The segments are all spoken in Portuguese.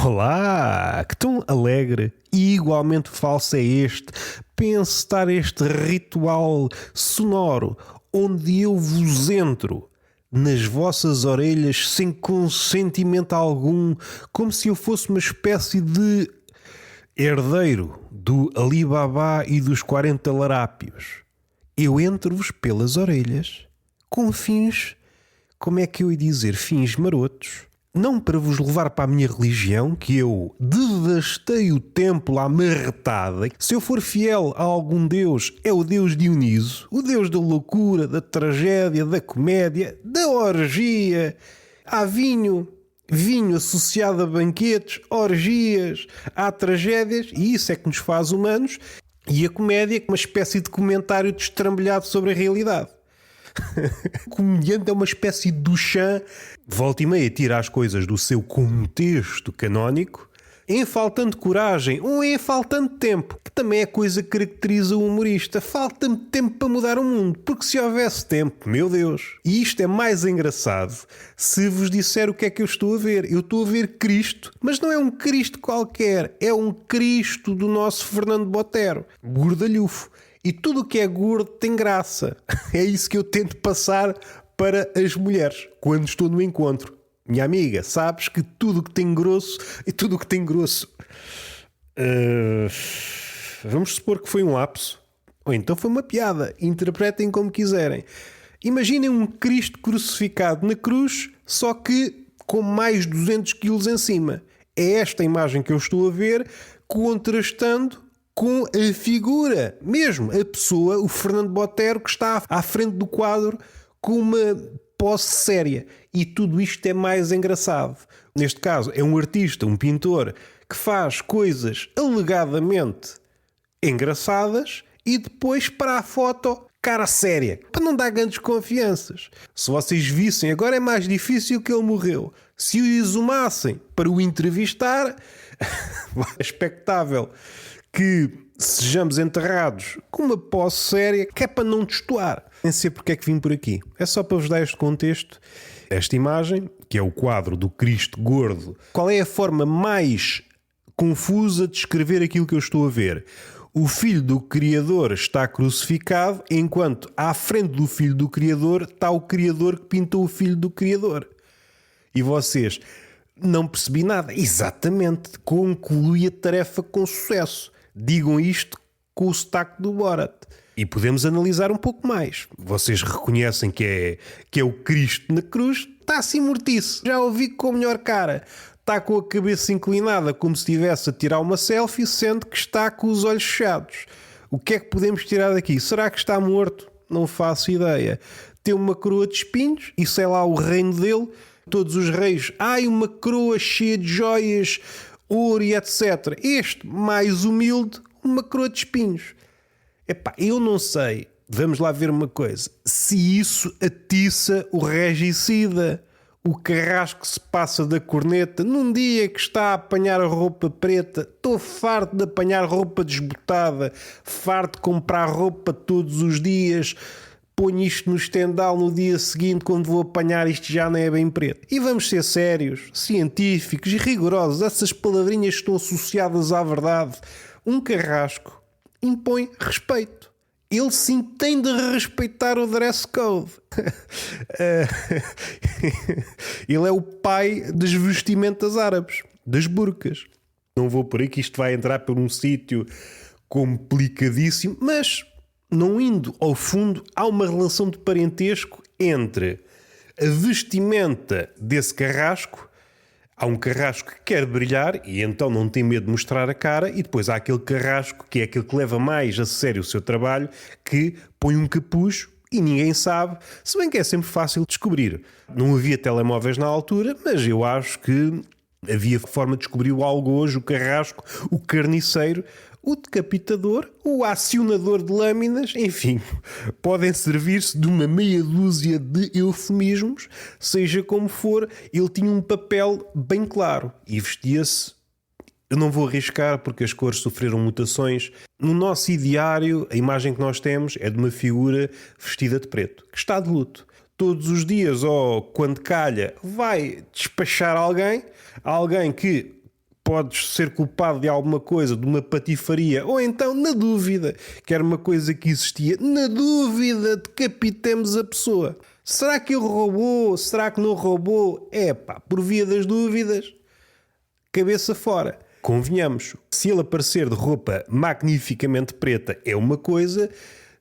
Olá, que tão alegre e igualmente falso é este pensar este ritual sonoro onde eu vos entro nas vossas orelhas sem consentimento algum, como se eu fosse uma espécie de herdeiro do Alibaba e dos 40 larápios. Eu entro-vos pelas orelhas com fins, como é que eu ia dizer, fins marotos. Não para vos levar para a minha religião, que eu devastei o templo à marretada. Se eu for fiel a algum deus, é o deus Dioniso, o deus da loucura, da tragédia, da comédia, da orgia. Há vinho associado a banquetes, orgias, há tragédias, e isso é que nos faz humanos. E a comédia é uma espécie de comentário destrambelhado sobre a realidade. O comediante é uma espécie de Duchamp, volta e meia tira as coisas do seu contexto canónico, em faltando coragem ou em faltando tempo, que também é coisa que caracteriza o humorista. Falta-me tempo para mudar o mundo, porque se houvesse tempo, meu Deus. E isto é mais engraçado se vos disser o que é que eu estou a ver. Eu estou a ver Cristo, mas não é um Cristo qualquer, é um Cristo do nosso Fernando Botero, gordalhufo. E tudo o que é gordo tem graça. É isso que eu tento passar para as mulheres quando estou no encontro. Minha amiga, sabes que tudo o que tem grosso e tudo o que tem grosso. Vamos supor que foi um lapso. Ou então foi uma piada. Interpretem como quiserem. Imaginem um Cristo crucificado na cruz, só que com mais 200 quilos em cima. É esta imagem que eu estou a ver, contrastando com a figura, mesmo a pessoa, o Fernando Botero, que está à frente do quadro com uma pose séria. E tudo isto é mais engraçado. Neste caso, é um artista, um pintor, que faz coisas alegadamente engraçadas e depois, para a foto, cara séria, para não dar grandes confianças. Se vocês vissem, agora é mais difícil que ele morreu. Se o exumassem para o entrevistar, é expectável que sejamos enterrados com uma posse séria, que é para não destoar. Nem sei porque é que vim por aqui. É só para vos dar este contexto. Esta imagem, que é o quadro do Cristo gordo. Qual é a forma mais confusa de descrever aquilo que eu estou a ver? O filho do Criador está crucificado, enquanto à frente do filho do Criador está o Criador que pintou o filho do Criador. E vocês... Não percebi nada. Exatamente. Conclui a tarefa com sucesso. Digam isto com o sotaque do Borat. E podemos analisar um pouco mais. Vocês reconhecem que é o Cristo na cruz? Está assim mortiço. Já ouvi com a melhor cara. Está com a cabeça inclinada como se estivesse a tirar uma selfie, sendo que está com os olhos fechados. O que é que podemos tirar daqui? Será que está morto? Não faço ideia. Tem uma coroa de espinhos e sei lá o reino dele. Todos os reis, uma coroa cheia de joias, ouro e etc. Este, mais humilde, uma coroa de espinhos. Epá, eu não sei, vamos lá ver uma coisa, se isso atiça o regicida, o carrasco se passa da corneta, num dia que está a apanhar a roupa preta. Estou farto de apanhar roupa desbotada, farto de comprar roupa todos os dias. Ponho isto no estendal no dia seguinte, quando vou apanhar isto já não é bem preto. E vamos ser sérios, científicos e rigorosos. Essas palavrinhas estão associadas à verdade. Um carrasco impõe respeito. Ele sim tem de respeitar o dress code. Ele é o pai das vestimentas árabes, das burcas. Não vou por aí que isto vai entrar por um sítio complicadíssimo, mas... não indo ao fundo, há uma relação de parentesco entre a vestimenta desse carrasco. Há um carrasco que quer brilhar e então não tem medo de mostrar a cara, e depois há aquele carrasco que é aquele que leva mais a sério o seu trabalho, que põe um capuz e ninguém sabe, se bem que é sempre fácil descobrir. Não havia telemóveis na altura, mas eu acho que havia forma de descobrir o algojo, o carrasco, o carniceiro, o decapitador, o acionador de lâminas, enfim, podem servir-se de uma meia dúzia de eufemismos, seja como for, ele tinha um papel bem claro e vestia-se. Eu não vou arriscar porque as cores sofreram mutações. No nosso ideário, a imagem que nós temos é de uma figura vestida de preto, que está de luto. Todos os dias, ou quando calha, vai despachar alguém que podes ser culpado de alguma coisa, de uma patifaria, ou então, na dúvida, que era uma coisa que existia, na dúvida, decapitemos a pessoa. Será que ele roubou? Será que não roubou? Por via das dúvidas, cabeça fora. Convenhamos, se ele aparecer de roupa magnificamente preta é uma coisa,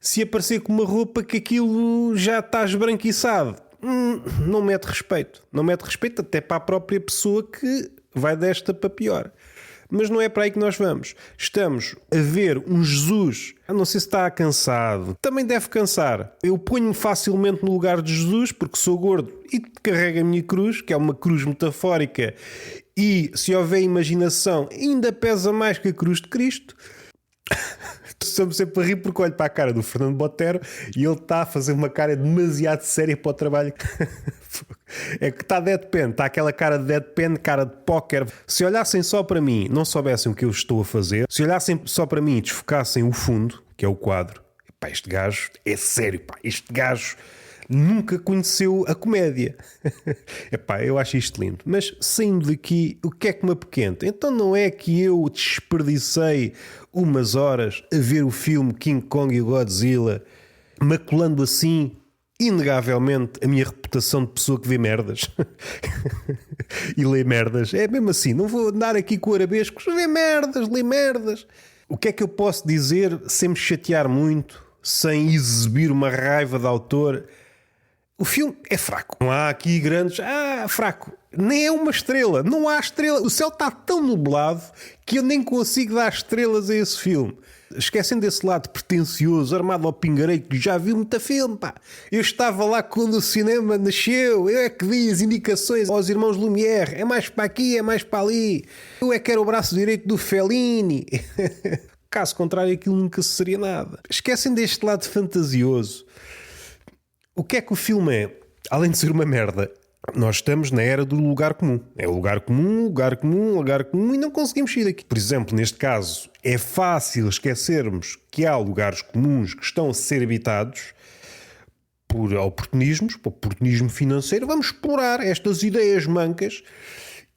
se aparecer com uma roupa que aquilo já está esbranquiçado, não mete respeito. Não mete respeito até para a própria pessoa que vai desta para pior. Mas não é para aí que nós vamos. Estamos a ver um Jesus, não sei se está cansado, também deve cansar. Eu ponho-me facilmente no lugar de Jesus porque sou gordo e carrego a minha cruz, que é uma cruz metafórica, e se houver imaginação ainda pesa mais que a cruz de Cristo. Estamos sempre a rir porque olho para a cara do Fernando Botero e ele está a fazer uma cara demasiado séria para o trabalho. É que está deadpan, está aquela cara de deadpan, cara de póquer. Se olhassem só para mim, não soubessem o que eu estou a fazer, se olhassem só para mim e desfocassem o fundo, que é o quadro, este gajo é sério, este gajo nunca conheceu a comédia. Eu acho isto lindo. Mas saindo daqui, o que é que me apoquenta? Então não é que eu desperdicei umas horas a ver o filme King Kong e Godzilla, maculando assim, inegavelmente, a minha reputação de pessoa que vê merdas e lê merdas. É mesmo assim, não vou andar aqui com arabescos, vê merdas, lê merdas. O que é que eu posso dizer sem me chatear muito, sem exibir uma raiva de autor? O filme é fraco. Não há aqui grandes... fraco. Nem é uma estrela. Não há estrela. O céu está tão nublado que eu nem consigo dar estrelas a esse filme. Esquecendo desse lado pretencioso, armado ao pingareiro, que já vi muito filme, Eu estava lá quando o cinema nasceu. Eu é que vi as indicações aos irmãos Lumière. É mais para aqui, é mais para ali. Eu é que era o braço direito do Fellini. Caso contrário, aquilo nunca seria nada. Esquecem deste lado fantasioso. O que é que o filme é? Além de ser uma merda, nós estamos na era do lugar comum. É o lugar comum, lugar comum, lugar comum e não conseguimos sair daqui. Por exemplo, neste caso, é fácil esquecermos que há lugares comuns que estão a ser habitados por oportunismos, por oportunismo financeiro. Vamos explorar estas ideias mancas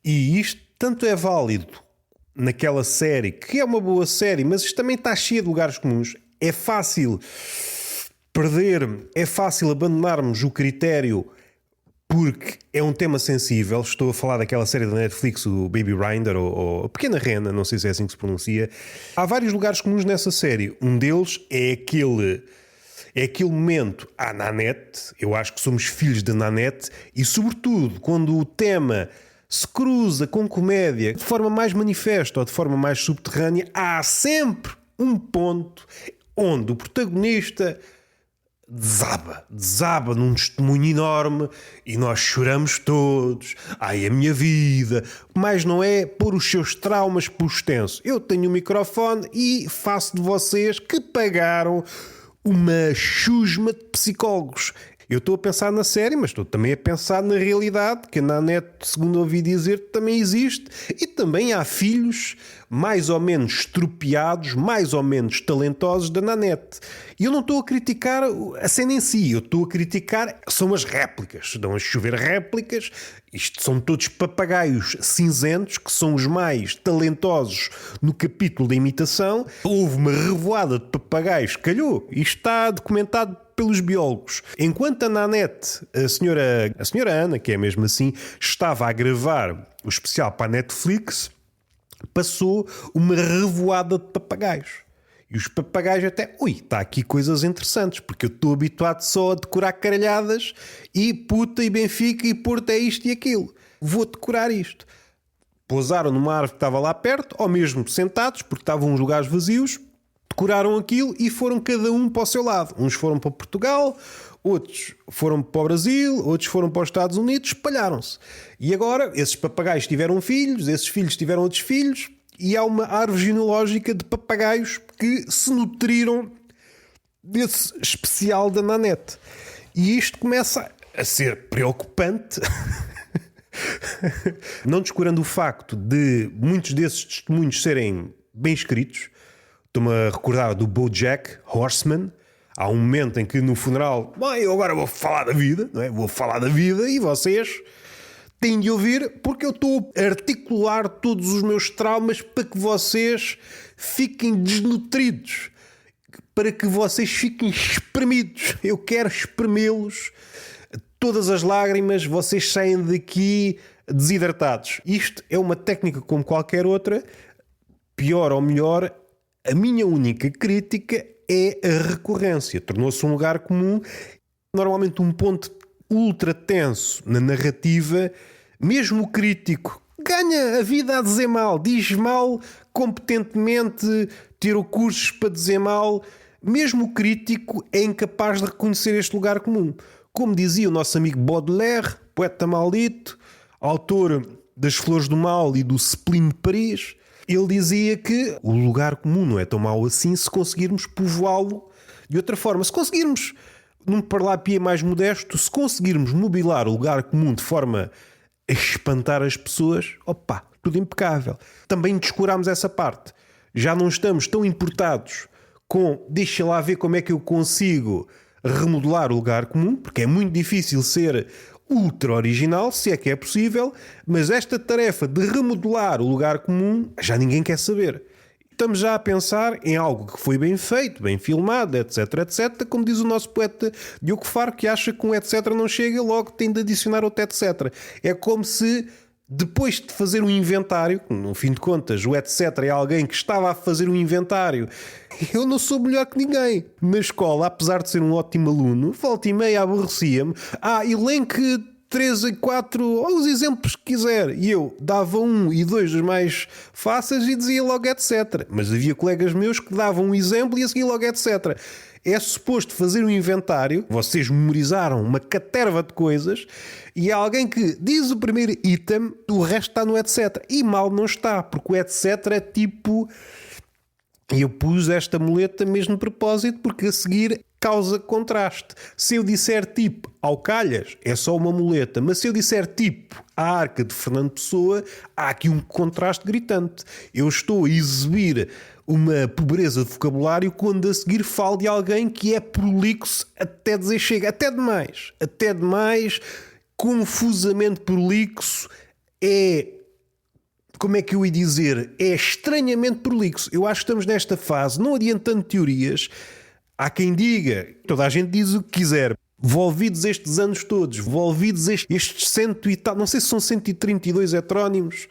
e isto tanto é válido naquela série, que é uma boa série, mas isto também está cheio de lugares comuns. É fácil perder, é fácil abandonarmos o critério porque é um tema sensível. Estou a falar daquela série da Netflix, o Baby Rinder ou Pequena Rena, não sei se é assim que se pronuncia. Há vários lugares comuns nessa série. Um deles é aquele momento à Nanette. Eu acho que somos filhos da Nanette e, sobretudo, quando o tema se cruza com comédia de forma mais manifesta ou de forma mais subterrânea, há sempre um ponto onde o protagonista desaba num testemunho enorme e nós choramos todos. Ai, a minha vida. Mas não é pôr os seus traumas por extenso. Eu tenho um microfone e faço de vocês que pagaram uma chusma de psicólogos. Eu estou a pensar na série, mas estou também a pensar na realidade, que na net, segundo ouvi dizer, também existe. E também há filhos mais ou menos estropiados, mais ou menos talentosos da Nanette. E eu não estou a criticar a cena em si, eu estou a criticar, são as réplicas. Estão a chover réplicas, isto são todos papagaios cinzentos, que são os mais talentosos no capítulo da imitação. Houve uma revoada de papagaios, calhou, isto está documentado pelos biólogos. Enquanto a Nanette, a senhora Ana, que é mesmo assim, estava a gravar o especial para a Netflix, passou uma revoada de papagaios. E os papagaios até... está aqui coisas interessantes, porque eu estou habituado só a decorar caralhadas e puta e Benfica e Porto é isto e aquilo. Vou decorar isto. Pousaram numa árvore que estava lá perto, ou mesmo sentados, porque estavam os lugares vazios, decoraram aquilo e foram cada um para o seu lado. Uns foram para Portugal, outros foram para o Brasil, outros foram para os Estados Unidos, espalharam-se. E agora esses papagaios tiveram filhos, esses filhos tiveram outros filhos, e há uma árvore genealógica de papagaios que se nutriram desse especial da Nanette. E isto começa a ser preocupante. Não descurando o facto de muitos desses testemunhos serem bem escritos. Estou-me a recordar do BoJack Horseman. Há um momento em que no funeral, eu agora vou falar da vida, não é? Vou falar da vida e vocês têm de ouvir, porque eu estou a articular todos os meus traumas para que vocês fiquem desnutridos, para que vocês fiquem espremidos. Eu quero espremê-los, todas as lágrimas, vocês saem daqui desidratados. Isto é uma técnica como qualquer outra, pior ou melhor. A minha única crítica é a recorrência. Tornou-se um lugar comum, normalmente um ponto ultra tenso na narrativa. Mesmo o crítico ganha a vida a dizer mal, diz mal competentemente, tirou cursos para dizer mal. Mesmo o crítico é incapaz de reconhecer este lugar comum. Como dizia o nosso amigo Baudelaire, poeta maldito, autor das Flores do Mal e do Spleen de Paris, ele dizia que o lugar comum não é tão mau assim se conseguirmos povoá-lo de outra forma. Se conseguirmos, num parlapia mais modesto, se conseguirmos mobilar o lugar comum de forma a espantar as pessoas, opa, tudo impecável. Também descurámos essa parte. Já não estamos tão importados com deixa lá ver como é que eu consigo remodelar o lugar comum, porque é muito difícil ser ultra original, se é que é possível, mas esta tarefa de remodelar o lugar comum já ninguém quer saber. Estamos já a pensar em algo que foi bem feito, bem filmado, etc, etc, como diz o nosso poeta Diogo Faro, que acha que um etc não chega, logo tem de adicionar outro etc. É como se depois de fazer um inventário, no fim de contas o etc é alguém que estava a fazer um inventário. Eu não sou melhor que ninguém. Na escola, apesar de ser um ótimo aluno, volta e meia aborrecia-me. Elenque 3 e 4, ou os exemplos que quiser. E eu dava 1 e 2 dos mais fáceis e dizia logo etc. Mas havia colegas meus que davam um exemplo e a seguir logo etc. É suposto fazer um inventário, vocês memorizaram uma caterva de coisas e há alguém que diz o primeiro item, o resto está no etc. E mal não está, porque o etc é tipo... Eu pus esta muleta mesmo de propósito porque a seguir causa contraste. Se eu disser tipo ao calhas, é só uma muleta, mas se eu disser tipo à arca de Fernando Pessoa, há aqui um contraste gritante. Eu estou a exibir uma pobreza de vocabulário quando a seguir falo de alguém que é prolixo até dizer chega, até demais, confusamente prolixo, é... Como é que eu ia dizer? É estranhamente prolixo. Eu acho que estamos nesta fase, não adiantando teorias. Há quem diga, toda a gente diz o que quiser. Volvidos estes anos todos, volvidos estes cento e tal, não sei se são 132 heterónimos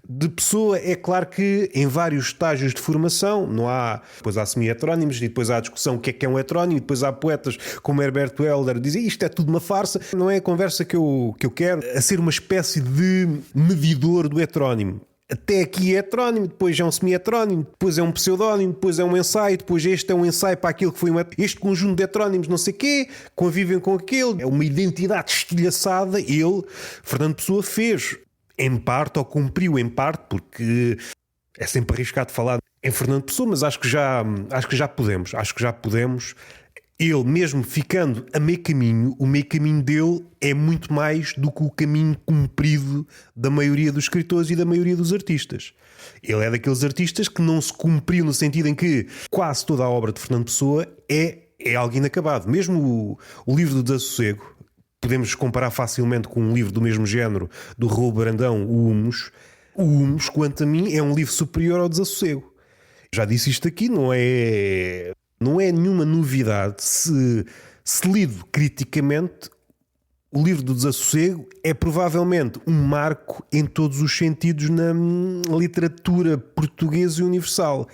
de Pessoa. É claro que em vários estágios de formação, não há, depois há semi-heterónimos e depois há a discussão o que é um heterónimo e depois há poetas como Herbert Welder dizem isto é tudo uma farsa. Não é a conversa que eu quero, a ser uma espécie de medidor do heterónimo. Até aqui é heterónimo, depois é um semi-heterónimo, depois é um pseudónimo, depois é um ensaio, depois este é um ensaio para aquilo que foi este conjunto de heterónimos não sei quê, convivem com aquele, é uma identidade estilhaçada. Ele, Fernando Pessoa, fez em parte, ou cumpriu em parte, porque é sempre arriscado falar em Fernando Pessoa, mas acho que já podemos. Ele mesmo ficando a meio caminho, o meio caminho dele é muito mais do que o caminho cumprido da maioria dos escritores e da maioria dos artistas. Ele é daqueles artistas que não se cumpriu no sentido em que quase toda a obra de Fernando Pessoa é algo inacabado. Mesmo o livro do Desassossego, podemos comparar facilmente com um livro do mesmo género do Raul Brandão, o Humus. O Humus, quanto a mim, é um livro superior ao Desassossego. Já disse isto aqui, não é nenhuma novidade se lido criticamente. O livro do Desassossego é provavelmente um marco em todos os sentidos na literatura portuguesa e universal,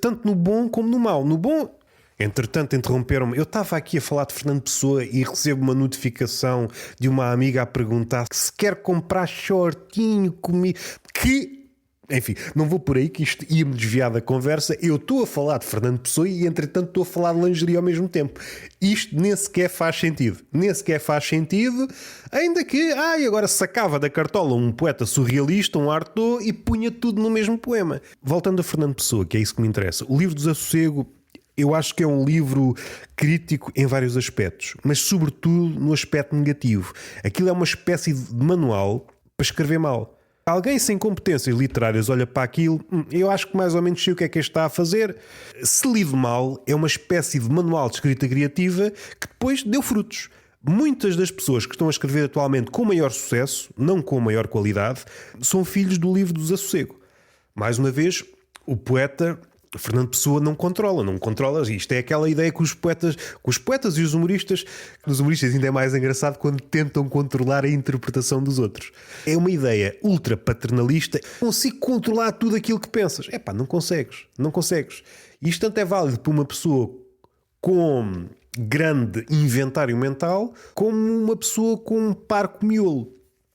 tanto no bom como no mau. No bom, entretanto, interromperam-me. Eu estava aqui a falar de Fernando Pessoa e recebo uma notificação de uma amiga a perguntar se quer comprar shortinho comigo. Enfim, não vou por aí que isto ia-me desviar da conversa. Eu estou a falar de Fernando Pessoa e, entretanto, estou a falar de lingerie ao mesmo tempo. Isto nem sequer faz sentido. Ainda que, agora sacava da cartola um poeta surrealista, um Artaud, e punha tudo no mesmo poema. Voltando a Fernando Pessoa, que é isso que me interessa. O livro do Desassossego, eu acho que é um livro crítico em vários aspectos, mas sobretudo no aspecto negativo. Aquilo é uma espécie de manual para escrever mal. Alguém sem competências literárias olha para aquilo, eu acho que mais ou menos sei o que é que este está a fazer. Se lido mal, é uma espécie de manual de escrita criativa que depois deu frutos. Muitas das pessoas que estão a escrever atualmente com maior sucesso, não com maior qualidade, são filhos do livro do desassossego. Mais uma vez, o poeta Fernando Pessoa não controla. Isto é aquela ideia que os poetas e os humoristas ainda é mais engraçado quando tentam controlar a interpretação dos outros. É uma ideia ultra paternalista. Consigo controlar tudo aquilo que pensas. Não consegues. Isto tanto é válido para uma pessoa com grande inventário mental como uma pessoa com um parco miolo.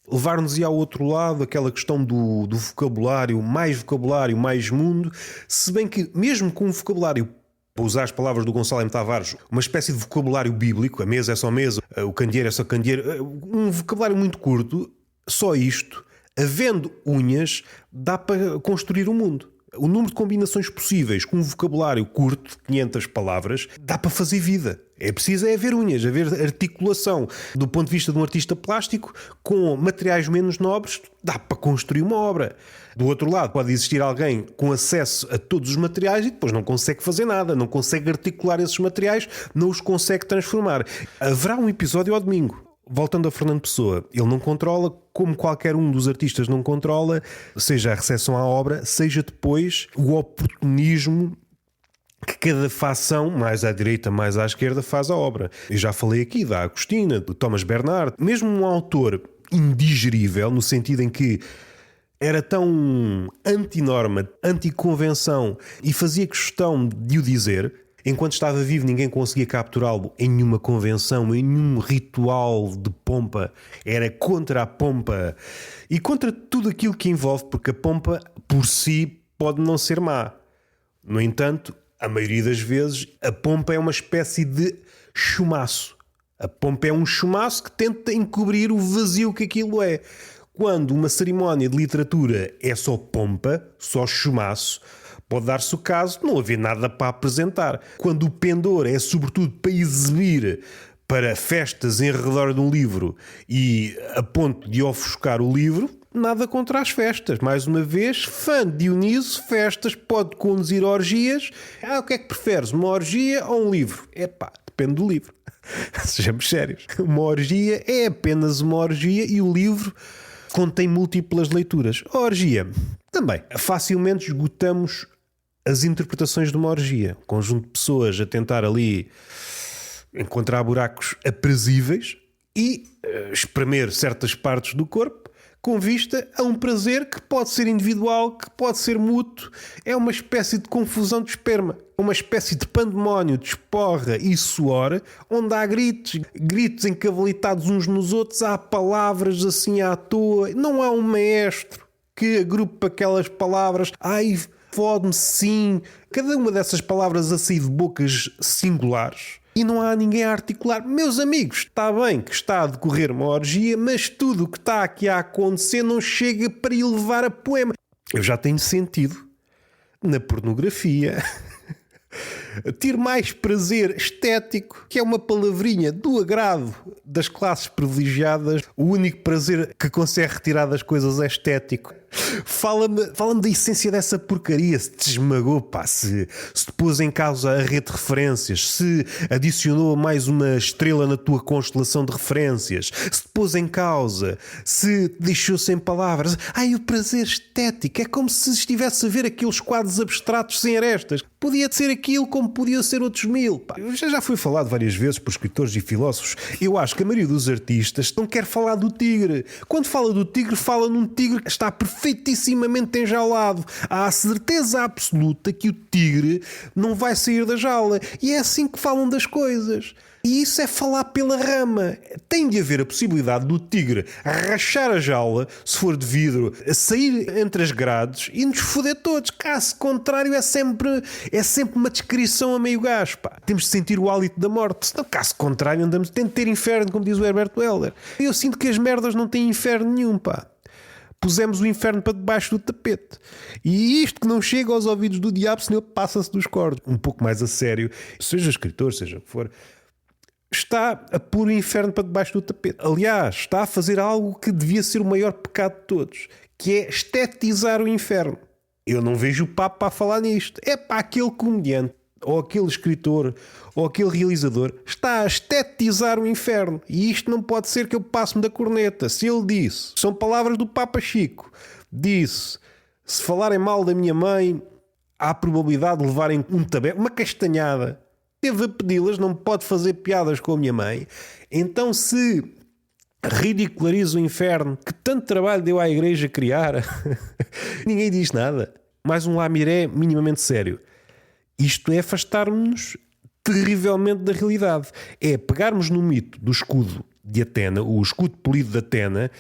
Levar-nos ao outro lado, aquela questão do vocabulário, mais mundo, se bem que mesmo com um vocabulário, para usar as palavras do Gonçalo M. Tavares, uma espécie de vocabulário bíblico, a mesa é só mesa, o candeeiro é só candeeiro, um vocabulário muito curto, só isto, havendo unhas, dá para construir o mundo. O número de combinações possíveis com um vocabulário curto, de 500 palavras, dá para fazer vida. É preciso haver unhas, haver articulação. Do ponto de vista de um artista plástico, com materiais menos nobres, dá para construir uma obra. Do outro lado, pode existir alguém com acesso a todos os materiais e depois não consegue fazer nada, não consegue articular esses materiais, não os consegue transformar. Haverá um episódio ao domingo. Voltando a Fernando Pessoa, ele não controla, como qualquer um dos artistas não controla, seja a recepção à obra, seja depois o oportunismo que cada facção, mais à direita, mais à esquerda, faz à obra. Eu já falei aqui da Agostina, do Thomas Bernard, mesmo um autor indigerível, no sentido em que era tão anti-norma, anti-convenção e fazia questão de o dizer. Enquanto estava vivo, ninguém conseguia capturá-lo em nenhuma convenção, em nenhum ritual de pompa. Era contra a pompa e contra tudo aquilo que envolve, porque a pompa por si pode não ser má. No entanto, a maioria das vezes, a pompa é uma espécie de chumaço. A pompa é um chumaço que tenta encobrir o vazio que aquilo é. Quando uma cerimónia de literatura é só pompa, só chumaço, pode dar-se o caso de não haver nada para apresentar. Quando o pendor é sobretudo para exibir para festas em redor de um livro e a ponto de ofuscar o livro, nada contra as festas. Mais uma vez, fã de Dioniso, festas pode conduzir a orgias. O que é que preferes, uma orgia ou um livro? Depende do livro. Sejamos sérios. Uma orgia é apenas uma orgia e o livro contém múltiplas leituras. A orgia também. Facilmente esgotamos as interpretações de uma orgia. Um conjunto de pessoas a tentar ali encontrar buracos aprazíveis e espremer certas partes do corpo com vista a um prazer que pode ser individual, que pode ser mútuo. É uma espécie de confusão de esperma. Uma espécie de pandemónio de esporra e suor, onde há gritos encavalitados uns nos outros, há palavras assim à toa. Não há um maestro que agrupe aquelas palavras. Fode-me sim. Cada uma dessas palavras a sair de bocas singulares. E não há ninguém a articular. Meus amigos, está bem que está a decorrer uma orgia, mas tudo o que está aqui a acontecer não chega para elevar a poema. Eu já tenho sentido na pornografia ter mais prazer estético, que é uma palavrinha do agrado das classes privilegiadas. O único prazer que consegue retirar das coisas é estético. Fala-me da essência dessa porcaria. Se te esmagou, se te pôs em causa a rede de referências, se adicionou mais uma estrela na tua constelação de referências, se te pôs em causa, se te deixou sem palavras. O prazer estético. É como se estivesse a ver aqueles quadros abstratos sem arestas. Podia ser aquilo como podia ser outros mil. Já foi falado várias vezes por escritores e filósofos. Eu acho que a maioria dos artistas não quer falar do tigre. Quando fala do tigre, fala num tigre que está perfeitissimamente enjaulado. Há a certeza absoluta que o tigre não vai sair da jaula. E é assim que falam das coisas. E isso é falar pela rama. Tem de haver a possibilidade do tigre rachar a jaula, se for de vidro, sair entre as grades e nos foder todos. Caso contrário, é sempre uma descrição a meio gás. Temos de sentir o hálito da morte. Senão, caso contrário, andamos tendo de ter inferno, como diz o Herbert Welder. Eu sinto que as merdas não têm inferno nenhum, Pusemos o inferno para debaixo do tapete. E isto que não chega aos ouvidos do diabo, senão passa-se dos cordos. Um pouco mais a sério, seja escritor, seja o que for, está a pôr o inferno para debaixo do tapete. Aliás, está a fazer algo que devia ser o maior pecado de todos, que é estetizar o inferno. Eu não vejo o Papa a falar nisto. Aquele comediante ou aquele escritor, ou aquele realizador está a estetizar o inferno. E isto não pode ser que eu passe-me da corneta. Se ele disse, são palavras do Papa Chico, disse, se falarem mal da minha mãe, há a probabilidade de levarem um tabeco, uma castanhada. Teve a pedi-las, não pode fazer piadas com a minha mãe. Então se ridiculariza o inferno, que tanto trabalho deu à igreja criar, ninguém diz nada. Mais um lamiré minimamente sério. Isto é afastar-nos terrivelmente da realidade. É pegarmos no mito do escudo de Atena, o escudo polido de Atena,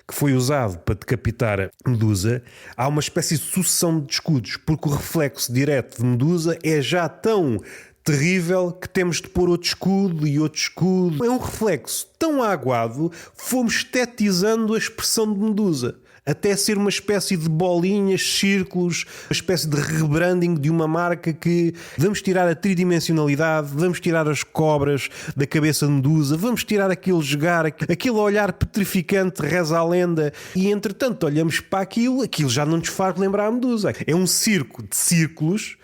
que foi usado para decapitar a Medusa. Há uma espécie de sucessão de escudos, porque o reflexo direto de Medusa é já tão terrível que temos de pôr outro escudo e outro escudo. É um reflexo tão aguado, fomos estetizando a expressão de Medusa, até ser uma espécie de bolinhas, círculos, uma espécie de rebranding de uma marca que vamos tirar a tridimensionalidade, vamos tirar as cobras da cabeça de Medusa, vamos tirar aquele jogar, aquele olhar petrificante, reza a lenda, e entretanto olhamos para aquilo já não nos faz lembrar a Medusa. É um circo de círculos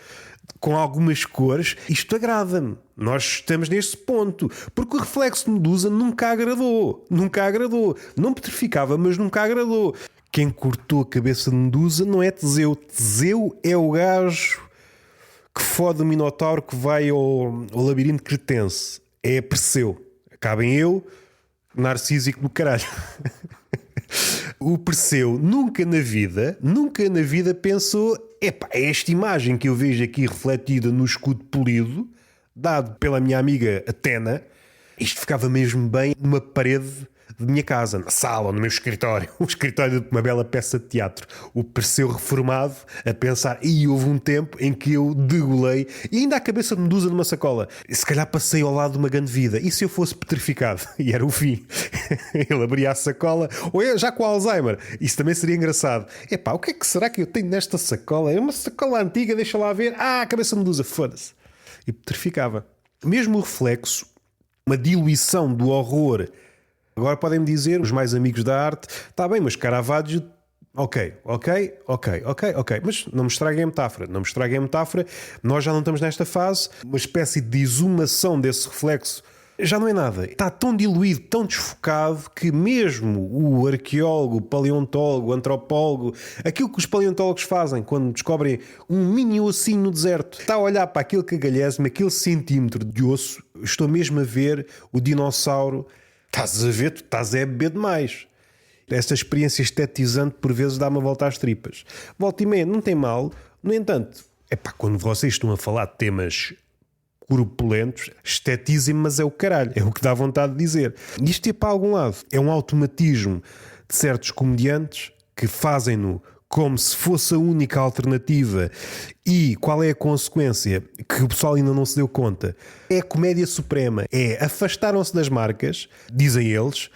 com algumas cores. Isto agrada-me. Nós estamos neste ponto. Porque o reflexo de Medusa nunca agradou. Nunca agradou. Não petrificava, mas nunca agradou. Quem cortou a cabeça de Medusa não é Teseu. Teseu é o gajo que fode o Minotauro que vai ao labirinto cretense. É Perseu. Acaba em eu, narcísico do caralho. O Perseu nunca na vida pensou: epá, é esta imagem que eu vejo aqui refletida no escudo polido, dado pela minha amiga Atena, isto ficava mesmo bem numa parede de minha casa, na sala ou no meu escritório. Um escritório de uma bela peça de teatro. O Perseu reformado a pensar: e houve um tempo em que eu degolei e ainda a cabeça de Medusa numa sacola. Se calhar passei ao lado de uma grande vida. E se eu fosse petrificado? E era o fim. Ele abria a sacola, ou eu, já com Alzheimer. Isso também seria engraçado. Epá, o que é que será que eu tenho nesta sacola? É uma sacola antiga, deixa lá ver. Ah, a cabeça de Medusa, foda-se. E petrificava. Mesmo o reflexo, uma diluição do horror. Agora podem-me dizer, os mais amigos da arte, está bem, mas Caravaggio, ok, mas não me estraguem a metáfora, nós já não estamos nesta fase, uma espécie de exumação desse reflexo, já não é nada, está tão diluído, tão desfocado, que mesmo o arqueólogo, o paleontólogo, o antropólogo, aquilo que os paleontólogos fazem quando descobrem um mini ossinho no deserto, está a olhar para aquele cagalhésimo, aquele centímetro de osso, estou mesmo a ver o dinossauro. Estás a ver, tu estás a beber demais. Esta experiência estetizante por vezes dá-me a volta às tripas. Volta e meia, não tem mal. No entanto, quando vocês estão a falar de temas corpulentos, estetizem, mas é o caralho. É o que dá vontade de dizer. Isto é para algum lado. É um automatismo de certos comediantes que fazem-no como se fosse a única alternativa. E qual é a consequência? Que o pessoal ainda não se deu conta. É a comédia suprema. Afastaram-se das marcas, dizem eles,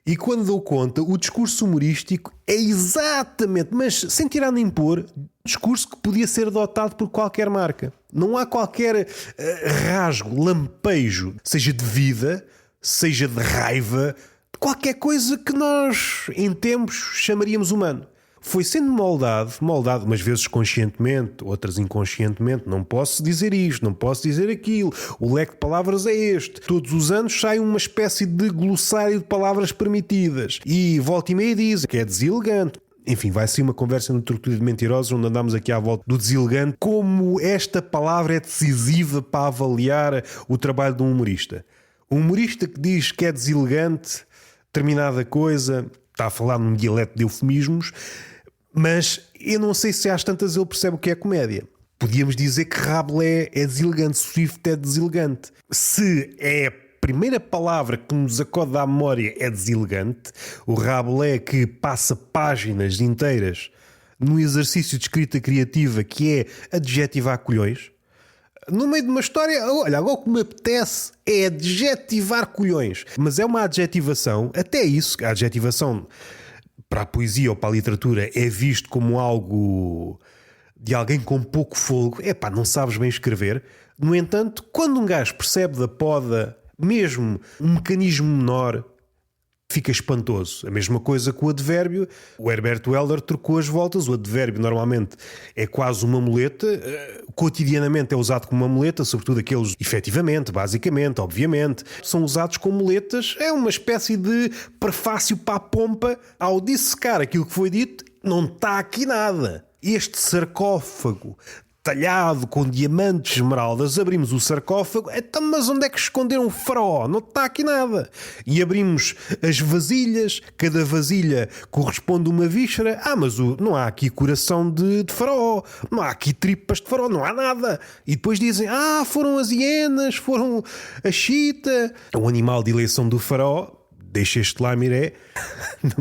e quando dou conta, o discurso humorístico é exatamente, mas sem tirar nem pôr, discurso que podia ser adotado por qualquer marca. Não há qualquer rasgo, lampejo, seja de vida, seja de raiva, qualquer coisa que nós, em tempos, chamaríamos humano. Foi sendo moldado, umas vezes conscientemente, outras inconscientemente. Não posso dizer isto, não posso dizer aquilo. O leque de palavras é este. Todos os anos sai uma espécie de glossário de palavras permitidas. E volta e meia dizem que é deselegante. Enfim, vai ser uma conversa no Tortura de Mentirosos, onde andamos aqui à volta do deselegante. Como esta palavra é decisiva para avaliar o trabalho de um humorista. Um humorista que diz que é deselegante determinada coisa, está a falar num dialeto de eufemismos, mas eu não sei se às tantas ele percebe o que é comédia. Podíamos dizer que Rabelais é deselegante, Swift é deselegante. Se é a primeira palavra que nos acode à memória é deselegante, o Rabelais que passa páginas inteiras num exercício de escrita criativa que é adjetivar colhões, no meio de uma história, olha, agora o que me apetece é adjetivar colhões. Mas é uma adjetivação, até isso, a adjetivação para a poesia ou para a literatura é visto como algo de alguém com pouco fôlego. Não sabes bem escrever. No entanto, quando um gajo percebe da poda mesmo um mecanismo menor, fica espantoso. A mesma coisa com o advérbio. O Herbert Welder trocou as voltas. O advérbio normalmente é quase uma muleta. Cotidianamente é usado como uma muleta, sobretudo aqueles efetivamente, basicamente, obviamente. São usados como muletas. É uma espécie de prefácio para a pompa. Ao dissecar aquilo que foi dito, não está aqui nada. Este sarcófago talhado com diamantes, esmeraldas, abrimos o sarcófago, então, mas onde é que esconderam o faraó? Não está aqui nada. E abrimos as vasilhas, cada vasilha corresponde a uma víscera. Mas não há aqui coração de faraó, não há aqui tripas de faraó, não há nada. E depois dizem, foram as hienas, foram a chita, o animal de eleição do faraó. Deixa este lá, Miré.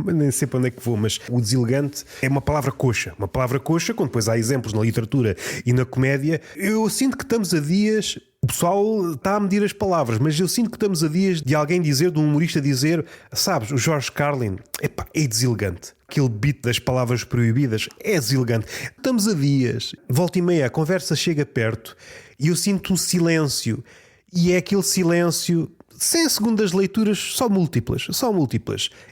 Nem sei para onde é que vou, mas o deselegante é uma palavra coxa. Uma palavra coxa, quando depois há exemplos na literatura e na comédia. Eu sinto que estamos a dias... O pessoal está a medir as palavras, mas eu sinto que estamos a dias de alguém dizer, de um humorista dizer, sabes, o George Carlin, é deselegante. Aquele beat das palavras proibidas é deselegante. Estamos a dias, volta e meia, a conversa chega perto e eu sinto um silêncio. E é aquele silêncio... sem segundas leituras, só múltiplas.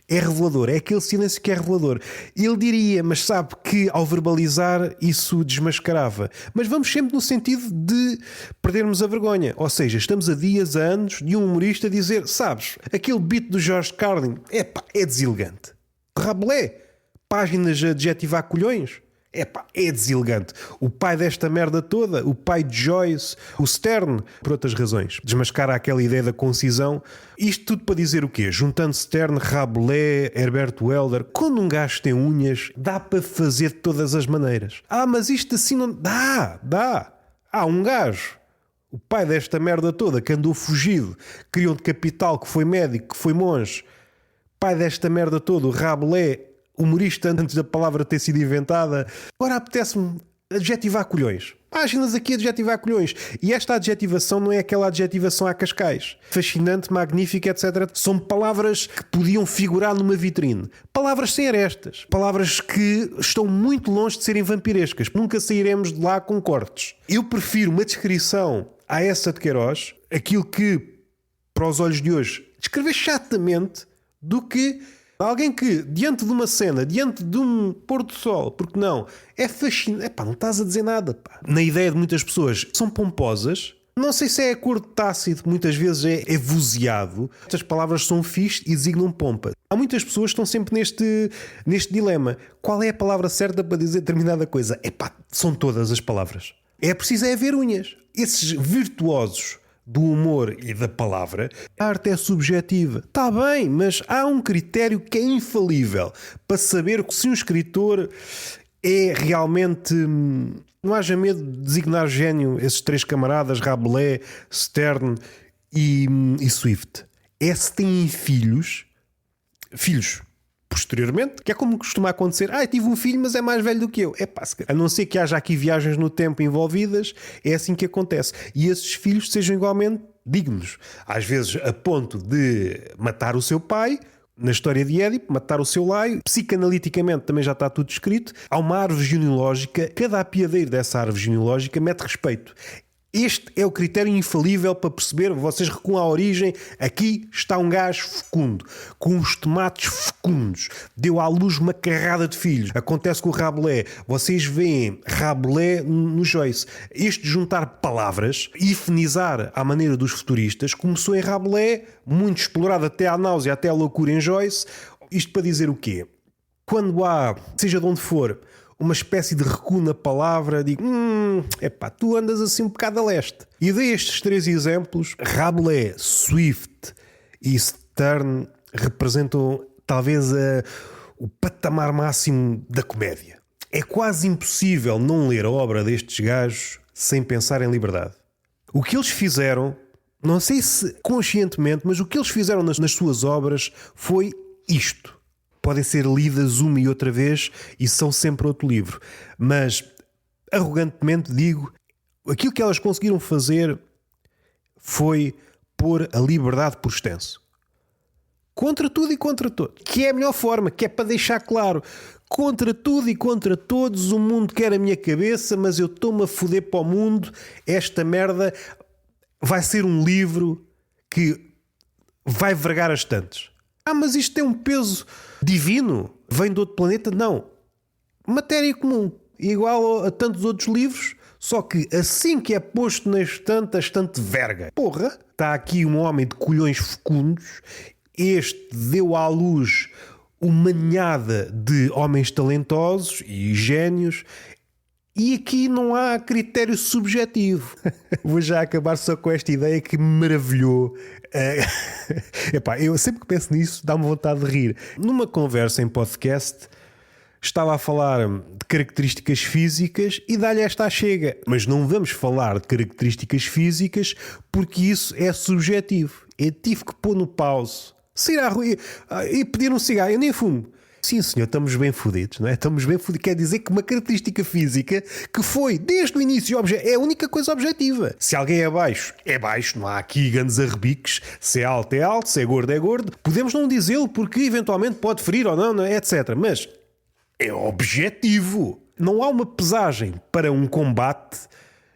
É revelador, é aquele silêncio que é revelador. Ele diria, mas sabe que ao verbalizar isso desmascarava. Mas vamos sempre no sentido de perdermos a vergonha. Ou seja, estamos a dias, a anos de um humorista dizer, sabes, aquele beat do George Carlin, é deselegante. Rabelais, páginas a adjetivar colhões. É deselegante. O pai desta merda toda, o pai de Joyce, o Stern, por outras razões. Desmascara aquela ideia da concisão. Isto tudo para dizer o quê? Juntando Stern, Rabelais, Herbert Welder. Quando um gajo tem unhas, dá para fazer de todas as maneiras. Mas isto assim não... Dá. Há um gajo, o pai desta merda toda, que andou fugido, criou de capital, que foi médico, que foi monge. Pai desta merda toda, o Rabelais, humorista antes da palavra ter sido inventada. Agora apetece-me adjetivar colhões. Páginas aqui a adjetivar colhões. E esta adjetivação não é aquela adjetivação a Cascais. Fascinante, magnífica, etc. São palavras que podiam figurar numa vitrine. Palavras sem arestas. Palavras que estão muito longe de serem vampirescas. Nunca sairemos de lá com cortes. Eu prefiro uma descrição a essa de Queiroz, aquilo que, para os olhos de hoje, descrever chatamente, do que... alguém que, diante de uma cena, diante de um pôr do sol, porque não, é fascinante. Não estás a dizer nada. Na ideia de muitas pessoas, são pomposas. Não sei se é acordo tácito, muitas vezes é vozeado. Estas palavras são fixe e designam pompa. Há muitas pessoas que estão sempre neste dilema. Qual é a palavra certa para dizer determinada coisa? São todas as palavras. É preciso haver unhas. Esses virtuosos do humor e da palavra, a arte é subjetiva. Está bem, mas há um critério que é infalível para saber se um escritor é realmente... Não haja medo de designar gênio esses três camaradas, Rabelais, Stern e Swift. É se têm filhos posteriormente, que é como costuma acontecer. Tive um filho, mas é mais velho do que eu. A não ser que haja aqui viagens no tempo envolvidas, é assim que acontece. E esses filhos sejam igualmente dignos. Às vezes a ponto de matar o seu pai, na história de Édipo, matar o seu Laio. Psicanaliticamente também já está tudo escrito. Há uma árvore genealógica, cada apiadeiro dessa árvore genealógica mete respeito. Este é o critério infalível para perceber, vocês recuam à origem, aqui está um gajo fecundo, com uns tomates fecundos, deu à luz uma carrada de filhos. Acontece com o Rabelais, vocês veem Rabelais no Joyce. Este juntar palavras e finizar à maneira dos futuristas começou em Rabelais, muito explorado até à náusea, até à loucura em Joyce. Isto para dizer o quê? Quando há, seja de onde for, uma espécie de recuo na palavra, digo, tu andas assim um bocado a leste. E dei estes três exemplos. Rabelais, Swift e Stern representam talvez o patamar máximo da comédia. É quase impossível não ler a obra destes gajos sem pensar em liberdade. O que eles fizeram, não sei se conscientemente, mas o que eles fizeram nas suas obras foi isto. Podem ser lidas uma e outra vez e são sempre outro livro. Mas, arrogantemente digo, aquilo que elas conseguiram fazer foi pôr a liberdade por extenso. Contra tudo e contra todos. Que é a melhor forma, que é para deixar claro. Contra tudo e contra todos, o mundo quer a minha cabeça, mas eu estou-me a foder para o mundo. Esta merda vai ser um livro que vai vergar as estantes. Mas isto tem um peso divino, vem de outro planeta. Não. Matéria comum, igual a tantos outros livros, só que assim que é posto na estante, a estante verga. Porra, está aqui um homem de colhões fecundos, este deu à luz uma ninhada de homens talentosos e génios, e aqui não há critério subjetivo. Vou já acabar só com esta ideia que me maravilhou. Epá, eu sempre que penso nisso dá-me vontade de rir. Numa conversa em podcast estava a falar de características físicas e dá-lhe esta chega. Mas não vamos falar de características físicas porque isso é subjetivo. Eu tive que pôr no pause, sair à rua e pedir um cigarro. Eu nem fumo. Sim, senhor, estamos bem fodidos, não é? Estamos bem fodidos. Quer dizer que uma característica física que foi, desde o início, é a única coisa objetiva. Se alguém é baixo, não há aqui grandes arrebiques. Se é alto, se é gordo, é gordo. Podemos não dizê-lo porque eventualmente pode ferir ou não, etc. Mas é objetivo. Não há uma pesagem para um combate,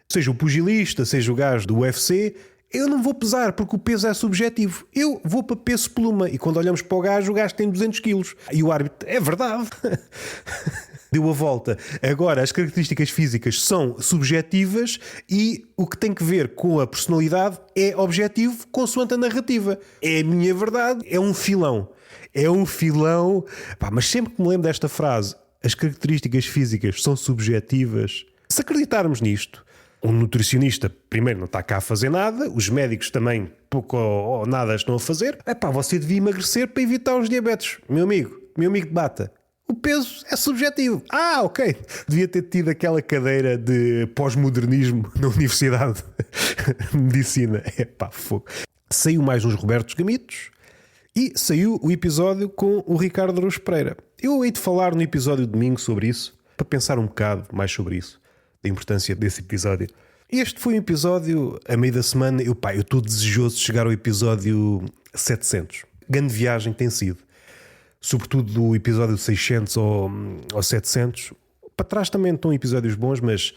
seja o pugilista, seja o gajo do UFC. Eu não vou pesar porque o peso é subjetivo. Eu vou para peso pluma. E quando olhamos para o gajo tem 200 quilos. E o árbitro, é verdade. Deu a volta. Agora, as características físicas são subjetivas e o que tem que ver com a personalidade é objetivo consoante a narrativa. É a minha verdade. É um filão. É um filão. Pá, mas sempre que me lembro desta frase, as características físicas são subjetivas. Se acreditarmos nisto, um nutricionista, primeiro, não está cá a fazer nada, os médicos também pouco ou nada estão a fazer. Você devia emagrecer para evitar os diabetes. Meu amigo de bata. O peso é subjetivo. Ok. Devia ter tido aquela cadeira de pós-modernismo na Universidade de Medicina. Fogo. Saiu mais uns Robertos Gamitos e saiu o episódio com o Ricardo Araújo Pereira. Eu hei de falar no episódio de domingo sobre isso, para pensar um bocado mais sobre isso, da importância desse episódio. Este foi um episódio a meio da semana. Eu estou desejoso de chegar ao episódio 700. Grande viagem tem sido, sobretudo do episódio 600 ao 700. Para trás também estão episódios bons, mas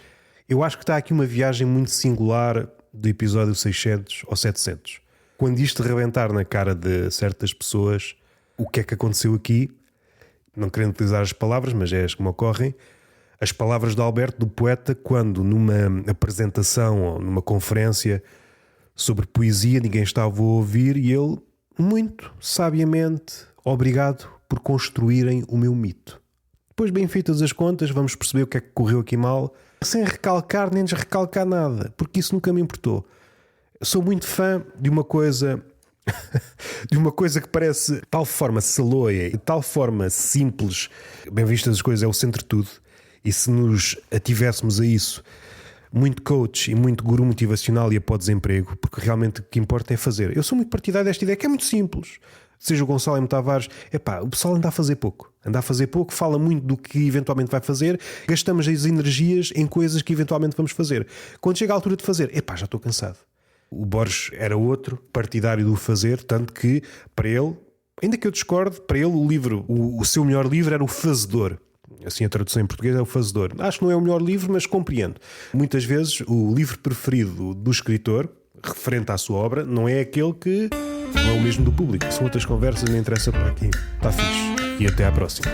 eu acho que está aqui uma viagem muito singular do episódio 600 ao 700. Quando isto rebentar na cara de certas pessoas, o que é que aconteceu aqui? Não querendo utilizar as palavras, mas é as que me ocorrem. As palavras de Alberto, do poeta, quando numa apresentação ou numa conferência sobre poesia ninguém estava a ouvir e ele, muito sabiamente, obrigado por construírem o meu mito. Depois, bem feitas as contas, vamos perceber o que é que correu aqui mal, sem recalcar nem desrecalcar nada, porque isso nunca me importou. Sou muito fã de uma coisa de uma coisa que parece de tal forma saloia e de tal forma simples. Bem vistas as coisas, é o centro de tudo. E se nos ativéssemos a isso, muito coach e muito guru motivacional ia para o desemprego, porque realmente o que importa é fazer. Eu sou muito partidário desta ideia, que é muito simples. Seja o Gonçalo M. Tavares, o pessoal anda a fazer pouco. Fala muito do que eventualmente vai fazer, gastamos as energias em coisas que eventualmente vamos fazer. Quando chega a altura de fazer, já estou cansado. O Borges era outro, partidário do fazer, tanto que, para ele, ainda que eu discorde, para ele o seu melhor livro era O Fazedor. Assim a tradução em português é O Fazedor. Acho que não é o melhor livro, mas compreendo. Muitas vezes o livro preferido do escritor, referente à sua obra, não é aquele que não é o mesmo do público. São outras conversas, não interessa para aqui. Está fixe. E até à próxima.